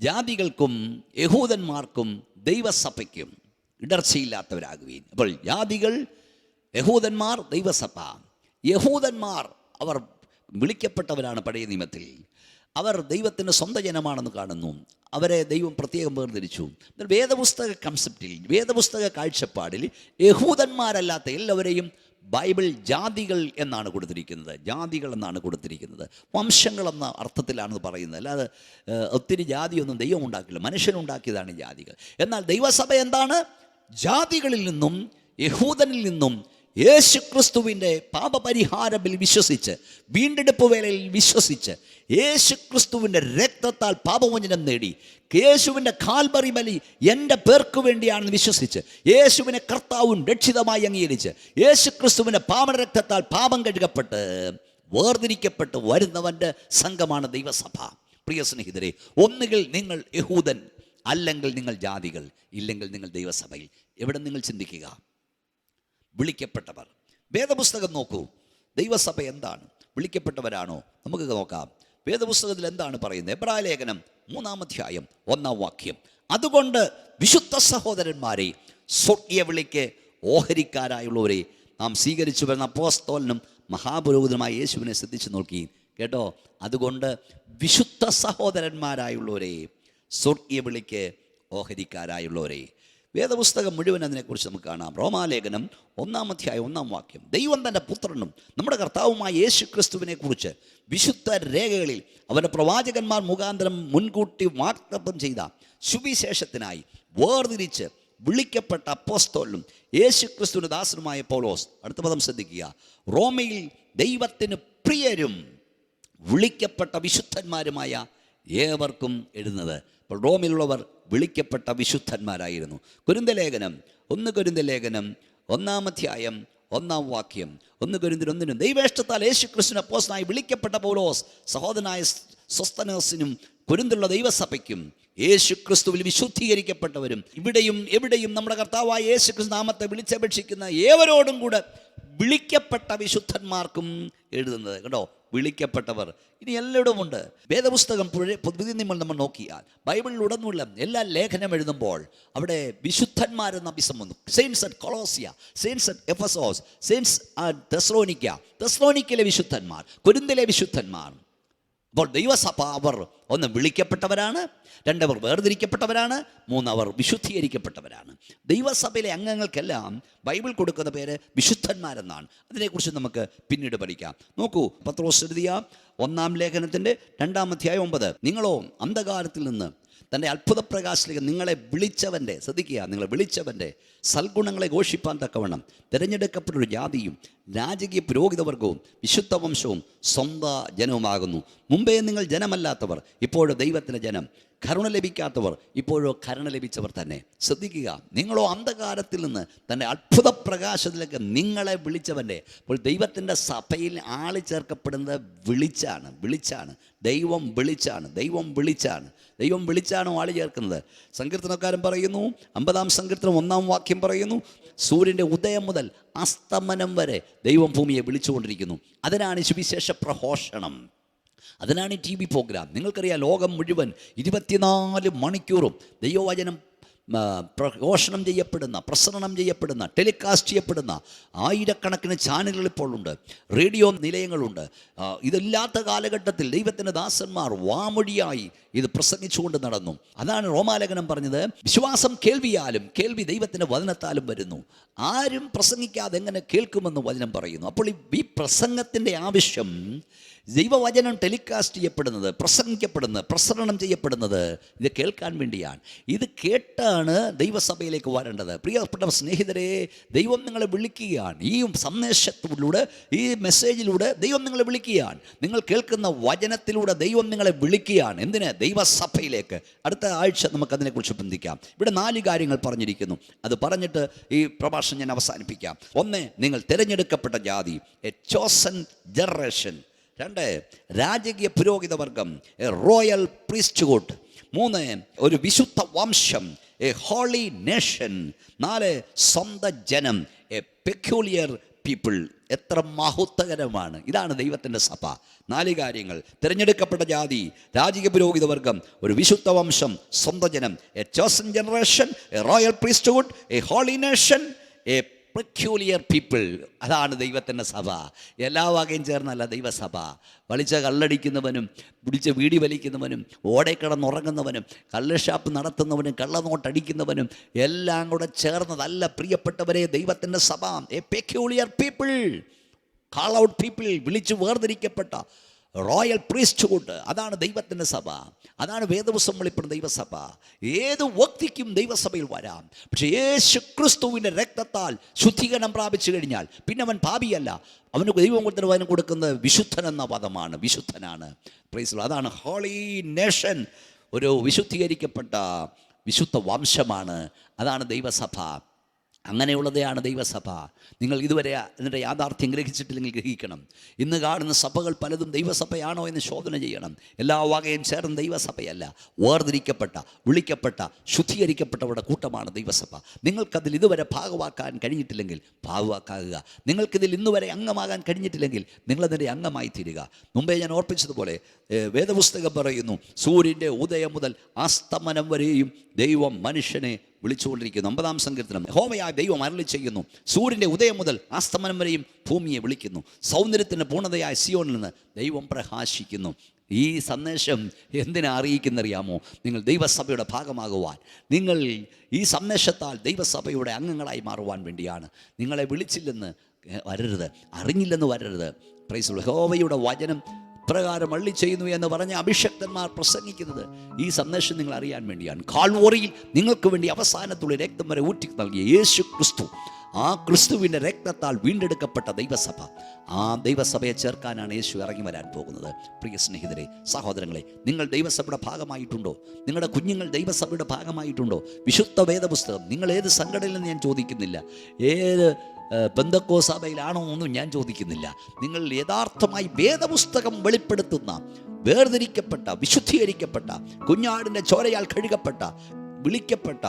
ജാതികൾക്കും യഹൂദന്മാർക്കും ദൈവസഭയ്ക്കും ഇടർച്ചയില്ലാത്തവരാകുവീൻ. അപ്പോൾ ജാതികൾ, യഹൂദന്മാർ, ദൈവസഭ. യഹൂദന്മാർ അവർ വിളിക്കപ്പെട്ടവരാണ് പഴയ നിയമത്തിൽ. അവർ ദൈവത്തിൻ്റെ സ്വന്തം ജനമാണെന്ന് കാണുന്നു. അവരെ ദൈവം പ്രത്യേകം വേർതിരിച്ചു. എന്നാൽ വേദപുസ്തക കൺസെപ്റ്റിൽ, വേദപുസ്തക കാഴ്ചപ്പാടിൽ യഹൂദന്മാരല്ലാത്ത എല്ലാവരെയും ബൈബിൾ ജാതികൾ എന്നാണ് കൊടുത്തിരിക്കുന്നത്. ജാതികൾ എന്നാണ് കൊടുത്തിരിക്കുന്നത്. വംശങ്ങളെന്ന അർത്ഥത്തിലാണ് പറയുന്നത്. അല്ലാതെ ഒത്തിരി ജാതിയൊന്നും ദൈവം ഉണ്ടാക്കില്ല, മനുഷ്യനുണ്ടാക്കിയതാണ് ജാതികൾ. എന്നാൽ ദൈവസഭ എന്താണ്? ജാതികളിൽ നിന്നും യഹൂദനിൽ നിന്നും യേശുക്രിസ്തുവിൻ്റെ പാപപരിഹാരത്തിൽ വിശ്വസിച്ച്, വീണ്ടെടുപ്പ് വേലയിൽ വിശ്വസിച്ച്, യേശുക്രിസ്തുവിൻ്റെ രക്തത്താൽ പാപമോചനം നേടി, യേശുവിൻ്റെ കാൽവറി ബലി എൻ്റെ പേർക്ക് വേണ്ടിയാണെന്ന് വിശ്വസിച്ച്, യേശുവിനെ കർത്താവും രക്ഷിതമായി അംഗീകരിച്ച്, യേശുക്രിസ്തുവിൻ്റെ പാപരക്തത്താൽ പാപം കഴുകപ്പെട്ട് വേർതിരിക്കപ്പെട്ട് വരുന്നവൻ്റെ സംഘമാണ് ദൈവസഭ. പ്രിയ സ്നേഹിതരെ, ഒന്നുകിൽ നിങ്ങൾ യഹൂദൻ, അല്ലെങ്കിൽ നിങ്ങൾ ജാതികൾ, ഇല്ലെങ്കിൽ നിങ്ങൾ ദൈവസഭയിൽ. എവിടെ നിങ്ങൾ ചിന്തിക്കുക? വിളിക്കപ്പെട്ടവർ. വേദപുസ്തകം നോക്കൂ, ദൈവസഭ എന്താണ്? വിളിക്കപ്പെട്ടവരാണോ? നമുക്ക് നോക്കാം. വേദപുസ്തകത്തിൽ എന്താണ് പറയുന്നത്? എബ്രായ ലേഖനം 3-ാം അധ്യായം 1-ാം വാക്യം, അതുകൊണ്ട് വിശുദ്ധ സഹോദരന്മാരെ, സ്വർഗീയ വിളിക്ക് ഓഹരിക്കാരായുള്ളവരെ, നാം സ്വീകരിച്ചു വരുന്ന അപ്പോസ്തലനും മഹാപുരോഹിതനുമായ യേശുവിനെ ശ്രദ്ധിച്ചു നോക്കി. കേട്ടോ? അതുകൊണ്ട് വിശുദ്ധ സഹോദരന്മാരായുള്ളവരെ, സ്വർഗീയ വിളിക്ക് ഓഹരിക്കാരായുള്ളവരെ. വേദപുസ്തകം മുഴുവൻ അതിനെക്കുറിച്ച് നമുക്ക് കാണാം. റോമാലേഖനം 1-ാം അധ്യായം 1-ാം വാക്യം, ദൈവം തൻ്റെ പുത്രനും നമ്മുടെ കർത്താവുമായ യേശു ക്രിസ്തുവിനെ കുറിച്ച് വിശുദ്ധ രേഖകളിൽ അവൻ്റെ പ്രവാചകന്മാർ മുഖാന്തരം മുൻകൂട്ടി വാഗ്ദത്തം ചെയ്ത സുവിശേഷത്തിനായി വേർതിരിച്ച് വിളിക്കപ്പെട്ട അപ്പോസ്തലനും യേശു ക്രിസ്തുവിൻ്റെ ദാസനുമായ പൗലോസ്. അടുത്ത പദം ശ്രദ്ധിക്കുക, റോമയിൽ ദൈവത്തിന് പ്രിയരും വിളിക്കപ്പെട്ട വിശുദ്ധന്മാരുമായ ഏവർക്കും എഴുതുന്നത്. അപ്പോൾ റോമിലുള്ളവർ വിളിക്കപ്പെട്ട വിശുദ്ധന്മാരായിരുന്നു. കൊരിന്ത്യലേഖനം 1-ാം അധ്യായം 1-ാം വാക്യം, 1 കൊരിന്ത്യർ 1 ദൈവേഷ്ടത്താൽ യേശു ക്രിസ്തുവിന് അപ്പോസ്തലനായി വിളിക്കപ്പെട്ട പൗലോസ് സഹോദരനായ സോസ്ഥനേസിനും കൊരിന്ത്യയിലുള്ള ദൈവസഭയ്ക്കും യേശു ക്രിസ്തുവിൽ വിശുദ്ധീകരിക്കപ്പെട്ടവരും ഇവിടെയും എവിടെയും നമ്മുടെ കർത്താവായ യേശു ക്രിസ്തു നാമത്തെ വിളിച്ചപേക്ഷിക്കുന്ന ഏവരോടും കൂടെ വിളിക്കപ്പെട്ട വിശുദ്ധന്മാർക്കും എഴുതുന്നത്. കണ്ടോ, വിളിക്കപ്പെട്ടവർ ഇനി എല്ലായിടും ഉണ്ട്. വേദപുസ്തകം പുതിയ നിയമം നമ്മൾ നോക്കിയാൽ ബൈബിളിലുടനീളം എല്ലാ ലേഖനം എഴുതുമ്പോൾ അവിടെ വിശുദ്ധന്മാരെന്ന് അഭിസം വന്നു. Saints at Colossae, saints at Ephesus, saints at തെസ്സലോനിക്കയിലെ വിശുദ്ധന്മാർ, കൊരിന്തിലെ വിശുദ്ധന്മാർ. അപ്പോൾ ദൈവസഭ അവർ ഒന്ന് വിളിക്കപ്പെട്ടവരാണ്, രണ്ടവർ വേർതിരിക്കപ്പെട്ടവരാണ്, മൂന്നവർ വിശുദ്ധീകരിക്കപ്പെട്ടവരാണ്. ദൈവസഭയിലെ അംഗങ്ങൾക്കെല്ലാം ബൈബിൾ കൊടുക്കുന്ന പേര് വിശുദ്ധന്മാരെന്നാണ്. അതിനെക്കുറിച്ച് നമുക്ക് പിന്നീട് പഠിക്കാം. നോക്കൂ, പത്രോസ് എഴുതിയ 1 ലേഖനത്തിൻ്റെ 2 അധ്യായം 9, നിങ്ങളോ അന്ധകാരത്തിൽ നിന്ന് തൻ്റെ അത്ഭുത പ്രകാശത്തിലേക്ക് നിങ്ങളെ വിളിച്ചവൻ്റെ, ശ്രദ്ധിക്കുക, നിങ്ങളെ വിളിച്ചവൻ്റെ സൽഗുണങ്ങളെ ഘോഷിപ്പാൻ തക്കവണ്ണം തിരഞ്ഞെടുക്കപ്പെട്ടൊരു ജാതിയും രാജകീയ പുരോഹിതവർഗവും വിശുദ്ധ വംശവും സ്വന്തം ജനവുമാകുന്നു. മുമ്പേ നിങ്ങൾ ജനമല്ലാത്തവർ, ഇപ്പോഴോ ദൈവത്തിൻ്റെ ജനം, കരുണ ലഭിക്കാത്തവർ, ഇപ്പോഴോ കരുണ ലഭിച്ചവർ തന്നെ. ശ്രദ്ധിക്കുക, നിങ്ങളോ അന്ധകാരത്തിൽ നിന്ന് തൻ്റെ അത്ഭുത പ്രകാശത്തിലേക്ക് നിങ്ങളെ വിളിച്ചവൻ്റെ. അപ്പോൾ ദൈവത്തിൻ്റെ സഭയിൽ ആളി ചേർക്കപ്പെടുന്നത് വിളിച്ചാണ്. ദൈവം വിളിച്ചാണ് ആളി ചേർക്കുന്നത്. സങ്കീർത്തനക്കാരൻ പറയുന്നു, 50-ാം സങ്കീർത്തനം 1-ാം വാക്യം പറയുന്നു, സൂര്യൻ്റെ ഉദയം മുതൽ അസ്തമനം വരെ ദൈവം ഭൂമിയെ വിളിച്ചുകൊണ്ടിരിക്കുന്നു. അതിനാണ് സുവിശേഷ പ്രഘോഷണം, അതിനാണ് TV പ്രോഗ്രാം. നിങ്ങൾക്കറിയാം, ലോകം മുഴുവൻ 24 മണിക്കൂറും ദൈവവചനം പ്രഘോഷണം ചെയ്യപ്പെടുന്ന, പ്രസരണം ചെയ്യപ്പെടുന്ന, ടെലികാസ്റ്റ് ചെയ്യപ്പെടുന്ന ആയിരക്കണക്കിന് ചാനലുകൾ ഇപ്പോഴുണ്ട്, റേഡിയോ നിലയങ്ങളുണ്ട്. ഇതില്ലാത്ത കാലഘട്ടത്തിൽ ദൈവത്തിൻ്റെ ദാസന്മാർ വാമൊഴിയായി ഇത് പ്രസംഗിച്ചുകൊണ്ട് നടന്നു. അതാണ് റോമാലേഖനം പറഞ്ഞത്, വിശ്വാസം കേൾവിയാലും കേൾവി ദൈവത്തിൻ്റെ വചനത്താലും വരുന്നു. ആരും പ്രസംഗിക്കാതെ എങ്ങനെ കേൾക്കുമെന്ന് വചനം പറയുന്നു. അപ്പോൾ ഈ പ്രസംഗത്തിൻ്റെ ആവശ്യം, ദൈവവചനം ടെലികാസ്റ്റ് ചെയ്യപ്പെടുന്നത്, പ്രസംഗിക്കപ്പെടുന്നത്, പ്രസരണം ചെയ്യപ്പെടുന്നത് ഇത് കേൾക്കാൻ വേണ്ടിയാണ്. ഇത് കേട്ടാണ് ദൈവസഭയിലേക്ക് വരേണ്ടത്. പ്രിയപ്പെട്ട സ്നേഹിതരെ, ദൈവം നിങ്ങളെ വിളിക്കുകയാണ്. ഈ സന്ദേശത്തിലൂടെ, ഈ മെസ്സേജിലൂടെ ദൈവം നിങ്ങളെ വിളിക്കുകയാണ്. നിങ്ങൾ കേൾക്കുന്ന വചനത്തിലൂടെ ദൈവം നിങ്ങളെ വിളിക്കുകയാണ്. എന്തിന്? ദൈവസഭയിലേക്ക്. അടുത്ത ആഴ്ച നമുക്കതിനെക്കുറിച്ച് ചിന്തിക്കാം. ഇവിടെ 4 കാര്യങ്ങൾ പറഞ്ഞിരിക്കുന്നു. അത് പറഞ്ഞിട്ട് ഈ പ്രഭാഷണം ഞാൻ അവസാനിപ്പിക്കാം. 1, നിങ്ങൾ തിരഞ്ഞെടുക്കപ്പെട്ട ജാതി, എ ചോസൻ ജനറേഷൻ. 2, രാജകീയ പുരോഹിതവർഗം, എ റോയൽ പ്രീസ്റ്റ്ഹുഡ്. 3, ഒരു വിശുദ്ധ വംശം, എ ഹോളി നേഷൻ. 4, സ്വന്തം ജനം, എ പെക്യൂലിയർ പീപ്പിൾ. എത്ര മഹത്വകരമാണ്! ഇതാണ് ദൈവത്തിൻ്റെ സഭ. 4 കാര്യങ്ങൾ: തിരഞ്ഞെടുക്കപ്പെട്ട ജാതി, രാജകീയ പുരോഹിതവർഗം, ഒരു വിശുദ്ധ വംശം, സ്വന്തം ജനം, a chosen generation, a royal priesthood, a holy nation, a peculiar people. അതാണ് ദൈവത്തിൻ്റെ സഭ. എല്ലാ വകയും ചേർന്നല്ല ദൈവസഭ. വലിച്ച കള്ളടിക്കുന്നവനും പിടിച്ച് വീടി വലിക്കുന്നവനും ഓടെ കിടന്നുറങ്ങുന്നവനും കള്ള് നടത്തുന്നവനും കള്ളനോട്ടടിക്കുന്നവനും എല്ലാം കൂടെ ചേർന്നതല്ല പ്രിയപ്പെട്ടവരെ ദൈവത്തിൻ്റെ സഭ. A peculiar people, call out people, വിളിച്ചു വേർതിരിക്കപ്പെട്ട റോയൽ പ്രീസ്റ്റ്ഹുഡ്. അതാണ് ദൈവത്തിൻ്റെ സഭ. അതാണ് വേദപുസ്തകം വെളിപ്പെടുന്ന ദൈവസഭ. ഏത് വ്യക്തിക്കും ദൈവസഭയിൽ വരാം. പക്ഷേ യേശു ക്രിസ്തുവിൻ്റെ രക്തത്താൽ ശുദ്ധീകരണം പ്രാപിച്ചു കഴിഞ്ഞാൽ പിന്നെ അവൻ പാപിയല്ല. അവന് ദൈവം കൊടുക്കുന്നത് വിശുദ്ധൻ എന്ന പദമാണ്. വിശുദ്ധനാണ്. Praise the Lord. അതാണ് ഹോളി നേഷൻ. ഒരു വിശുദ്ധീകരിക്കപ്പെട്ട വിശുദ്ധ വംശമാണ്. അതാണ് ദൈവസഭ. അങ്ങനെയുള്ളതാണ് ദൈവസഭ. നിങ്ങൾ ഇതുവരെ അതിൻ്റെ യാഥാർത്ഥ്യം ഗ്രഹിച്ചിട്ടില്ലെങ്കിൽ ഗ്രഹിക്കണം. ഇന്ന് കാണുന്ന സഭകൾ പലതും ദൈവസഭയാണോ എന്ന് ശോധന ചെയ്യണം. എല്ലാ വകയും ചേർന്ന് ദൈവസഭയല്ല. വേർതിരിക്കപ്പെട്ട, വിളിക്കപ്പെട്ട, ശുദ്ധീകരിക്കപ്പെട്ടവരുടെ കൂട്ടമാണ് ദൈവസഭ. നിങ്ങൾക്കതിൽ ഇതുവരെ ഭാഗമാക്കാൻ കഴിഞ്ഞിട്ടില്ലെങ്കിൽ ഭാഗമാക്കുക. നിങ്ങൾക്കിതിൽ ഇന്നുവരെ അംഗമാകാൻ കഴിഞ്ഞിട്ടില്ലെങ്കിൽ നിങ്ങളതിൻ്റെ അംഗമായി തീരുക. മുമ്പേ ഞാൻ ഓർപ്പിച്ചതുപോലെ വേദപുസ്തകം പറയുന്നു, സൂര്യൻ്റെ ഉദയം മുതൽ അസ്തമനം വരെയും ദൈവം മനുഷ്യനെ വിളിച്ചുകൊണ്ടിരിക്കുന്നു. 50-ാം സങ്കീർത്തനം, യഹോവയായ ദൈവം അരുളി ചെയ്യുന്നു, സൂര്യൻ്റെ ഉദയം മുതൽ അസ്തമനം വരെയും ഭൂമിയെ വിളിക്കുന്നു. സൗന്ദര്യത്തിൻ്റെ പൂർണ്ണതയായ സിയോനിൽ നിന്ന് ദൈവം പ്രകാശിക്കുന്നു. ഈ സന്ദേശം എന്തിനാ അറിയിക്കുന്നറിയാമോ? നിങ്ങൾ ദൈവസഭയുടെ ഭാഗമാകുവാൻ, നിങ്ങൾ ഈ സന്ദേശത്താൽ ദൈവസഭയുടെ അംഗങ്ങളായി മാറുവാൻ വേണ്ടിയാണ്. നിങ്ങളെ വിളിച്ചില്ലെന്ന് വരരുത്, അറിഞ്ഞില്ലെന്ന് വരരുത്. Price the Lord. യഹോവയുടെ വചനം പ്രകാരം അള്ളി ചെയ്യുന്നു എന്ന് പറഞ്ഞ അഭിഷക്തന്മാർ പ്രസംഗിക്കുന്നത് ഈ സന്ദേശം നിങ്ങൾ അറിയാൻ വേണ്ടിയാണ്. കാൽവറിയിൽ നിങ്ങൾക്ക് വേണ്ടി അവസാനത്തുള്ള രക്തം വരെ ഊറ്റി നൽകിയ യേശു ക്രിസ്തു, ആ ക്രിസ്തുവിൻ്റെ രക്തത്താൽ വീണ്ടെടുക്കപ്പെട്ട ദൈവസഭ, ആ ദൈവസഭയെ ചേർക്കാനാണ് യേശു ഇറങ്ങി വരാൻ പോകുന്നത്. പ്രിയ സ്നേഹിതരെ, സഹോദരങ്ങളെ, നിങ്ങൾ ദൈവസഭയുടെ ഭാഗമായിട്ടുണ്ടോ? നിങ്ങളുടെ കുഞ്ഞുങ്ങൾ ദൈവസഭയുടെ ഭാഗമായിട്ടുണ്ടോ? വിശുദ്ധ വേദപുസ്തകം, നിങ്ങൾ ഏത് സംഘടനയിലെന്ന് ഞാൻ ചോദിക്കുന്നില്ല, ഏത് പെന്തക്കോസ്ത് സഭയിലാണോ ഒന്നും ഞാൻ ചോദിക്കുന്നില്ല. നിങ്ങൾ യഥാർത്ഥമായി വേദപുസ്തകം വെളിപ്പെടുത്തുന്ന വേർതിരിക്കപ്പെട്ട, വിശുദ്ധീകരിക്കപ്പെട്ട, കുഞ്ഞാടിൻ്റെ ചോരയാൽ കഴുകപ്പെട്ട, വിളിക്കപ്പെട്ട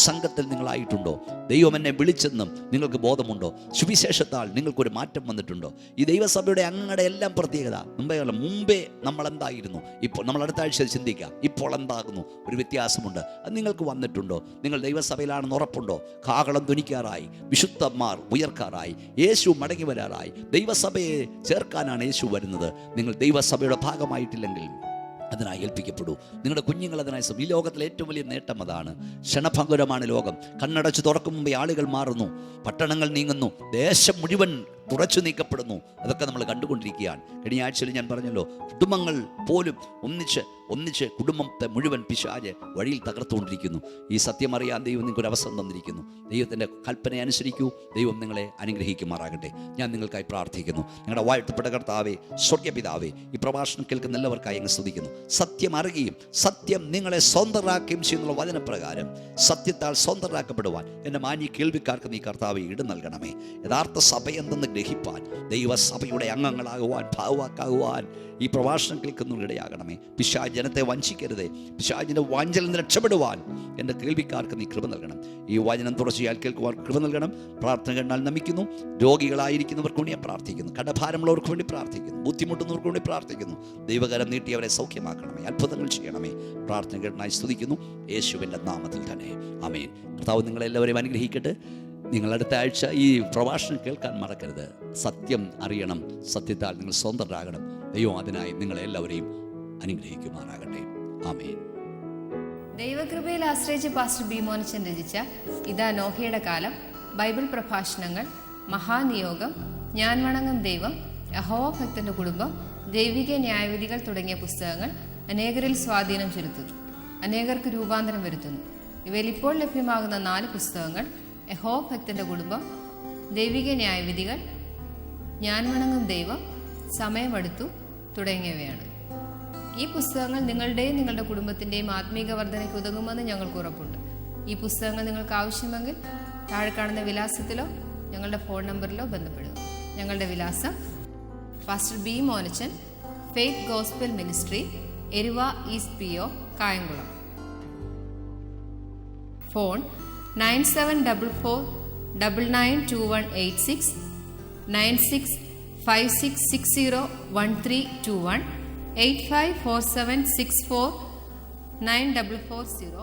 സംഘത്തിൽ നിങ്ങളായിട്ടുണ്ടോ? ദൈവം എന്നെ വിളിച്ചെന്നും നിങ്ങൾക്ക് ബോധമുണ്ടോ? സുവിശേഷത്താൽ നിങ്ങൾക്കൊരു മാറ്റം വന്നിട്ടുണ്ടോ? ഈ ദൈവസഭയുടെ അംഗങ്ങളുടെ എല്ലാം പ്രത്യേകത മുമ്പേ നമ്മൾ എന്തായിരുന്നു, ഇപ്പോൾ നമ്മൾ അടുത്ത ആഴ്ച ചിന്തിക്കാം, ഇപ്പോൾ എന്താകുന്നു, ഒരു വ്യത്യാസമുണ്ട്. അത് നിങ്ങൾക്ക് വന്നിട്ടുണ്ടോ? നിങ്ങൾ ദൈവസഭയിലാണെന്ന് ഉറപ്പുണ്ടോ? കാഹളം ധ്വനിക്കാറായി, വിശുദ്ധന്മാർ ഉയർക്കാറായി, യേശു മടങ്ങി വരാറായി. ദൈവസഭയെ ചേർക്കാനാണ് യേശു വരുന്നത്. നിങ്ങൾ ദൈവസഭയുടെ ഭാഗമായിട്ടില്ലെങ്കിൽ അതിനായി ഏൽപ്പിക്കപ്പെടൂ. നിങ്ങളുടെ കുഞ്ഞുങ്ങൾ അതിനായി. ഈ ലോകത്തിലെ ഏറ്റവും വലിയ നേട്ടം അതാണ്. ക്ഷണഭംഗുരമാണ് ലോകം. കണ്ണടച്ച് തുറക്കും മുമ്പേ ആളുകൾ മാറുന്നു, പട്ടണങ്ങൾ നീങ്ങുന്നു, ദേശം മുഴുവൻ തുടച്ചു നീക്കപ്പെടുന്നു. അതൊക്കെ നമ്മൾ കണ്ടുകൊണ്ടിരിക്കുകയാണ്. കഴിഞ്ഞ ആഴ്ചയിൽ ഞാൻ പറഞ്ഞല്ലോ, കുടുംബങ്ങൾ പോലും ഒന്നിച്ച് കുടുംബത്തെ മുഴുവൻ പിശാച് വഴിയിൽ തകർത്തുകൊണ്ടിരിക്കുന്നു. ഈ സത്യം അറിയാൻ ദൈവം നിങ്ങൾക്കൊരു അവസരം തന്നിരിക്കുന്നു. ദൈവത്തിൻ്റെ കൽപ്പന അനുസരിക്കൂ. ദൈവം നിങ്ങളെ അനുഗ്രഹിക്കുമാറാകട്ടെ. ഞാൻ നിങ്ങൾക്കായി പ്രാർത്ഥിക്കുന്നു. നിങ്ങളുടെ വാഴ്ത്തപ്പെട്ട കർത്താവേ, സ്വർഗ്ഗപിതാവേ, ഈ പ്രഭാഷണം കേൾക്കുന്ന എല്ലാവർക്കായി അങ്ങ് സ്തുതിക്കുന്നു. സത്യം അറിയുകയും സത്യം നിങ്ങളെ സ്വന്തരാക്കുകയും ചെയ്യുന്നുള്ള വചനപ്രകാരം സത്യത്താൽ സ്വന്തരാക്കപ്പെടുവാൻ എൻ്റെ മാന്യ കേൾവിക്കാർക്ക് നീ കർത്താവേ ഇടം നൽകണമേ. യഥാർത്ഥ സഭ എന്തെന്ന് ഗ്രഹിപ്പാൻ, ദൈവസഭയുടെ അംഗങ്ങളാകുവാൻ, ഭാഗവാക്കാകുവാൻ ഈ പ്രഭാഷണം കേൾക്കുന്നവരിടയാകണമേ. പിശാച് ജനത്തെ വഞ്ചിക്കരുതേ. പിശാചിൻ്റെ വാഞ്ചലിൽ നിന്ന് രക്ഷപ്പെടുവാൻ എൻ്റെ കേൾവിക്കാർക്ക് നീ കൃപ നൽകണം. ഈ വചനം തുടർച്ചയാൽ കേൾക്കുവാൻ കൃപ നൽകണം. പ്രാർത്ഥന കണ്ടാൽ നമിക്കുന്നു. രോഗികളായിരിക്കുന്നവർക്ക് വേണ്ടി ഞാൻ പ്രാർത്ഥിക്കുന്നു. കടഭാരമുള്ളവർക്ക് വേണ്ടി പ്രാർത്ഥിക്കുന്നു. ബുദ്ധിമുട്ടുന്നവർക്ക് വേണ്ടി പ്രാർത്ഥിക്കുന്നു. ദൈവകരം നീട്ടി അവരെ സൗഖ്യമാക്കണമേ. അത്ഭുതങ്ങൾ ചെയ്യണമേ. പ്രാർത്ഥന കേട്ടായി സ്തുതിക്കുന്നു യേശുവിൻ്റെ നാമത്തിൽ തന്നെ. ആമേൻ. കർത്താവ് നിങ്ങളെല്ലാവരെയും അനുഗ്രഹിക്കട്ടെ. നിങ്ങൾ അടുത്ത ആഴ്ച ഈ പ്രഭാഷണം കേൾക്കാൻ മറക്കരുത്. സത്യം അറിയണം, സത്യത്താൽ നിങ്ങൾ സ്വതന്ത്രരാകണം. ദൈവം അതിനായി നിങ്ങളെല്ലാവരെയും അനുഗ്രഹിക്കുമാറാകട്ടെ. ആമേൻ. ദൈവകൃപയിൽ ആശ്രയിച്ച് പാസ്റ്റർ ബി മോനച്ചൻ രചിച്ച ഇതാ നോഹയുടെ കാലം, ബൈബിൾ പ്രഭാഷണങ്ങൾ, മഹാനിയോഗം, ഞാൻ വണങ്ങും ദൈവം, യഹോവ ഭക്തന്റെ കുടുംബം, ദൈവിക ന്യായവിധികൾ തുടങ്ങിയ പുസ്തകങ്ങൾ അനേകരിൽ സ്വാധീനം ചെലുത്തുന്നു, അനേകർക്ക് രൂപാന്തരം വരുത്തുന്നു. ഇവയിൽ ഇപ്പോൾ ലഭ്യമാകുന്ന 4 പുസ്തകങ്ങൾ യഹോവ ഭക്തന്റെ കുടുംബം, ദൈവിക ന്യായവിധികൾ, ഞാൻ വണങ്ങും ദൈവം, സമയമെടുത്തു തുടങ്ങിയവയാണ്. ഈ പുസ്തകങ്ങൾ നിങ്ങളുടെയും നിങ്ങളുടെ കുടുംബത്തിൻ്റെയും ആത്മീക വർധനയ്ക്ക് ഉതകുമെന്ന് ഞങ്ങൾക്ക് ഉറപ്പുണ്ട്. ഈ പുസ്തകങ്ങൾ നിങ്ങൾക്ക് ആവശ്യമെങ്കിൽ താഴെ കാണുന്ന വിലാസത്തിലോ ഞങ്ങളുടെ ഫോൺ നമ്പറിലോ ബന്ധപ്പെടുക. ഞങ്ങളുടെ വിലാസം: pastor B Monachan, faith gospel ministry, Eruva east PO, Kayamkulam. Phone 9744992186, 9656601321, 8547649440.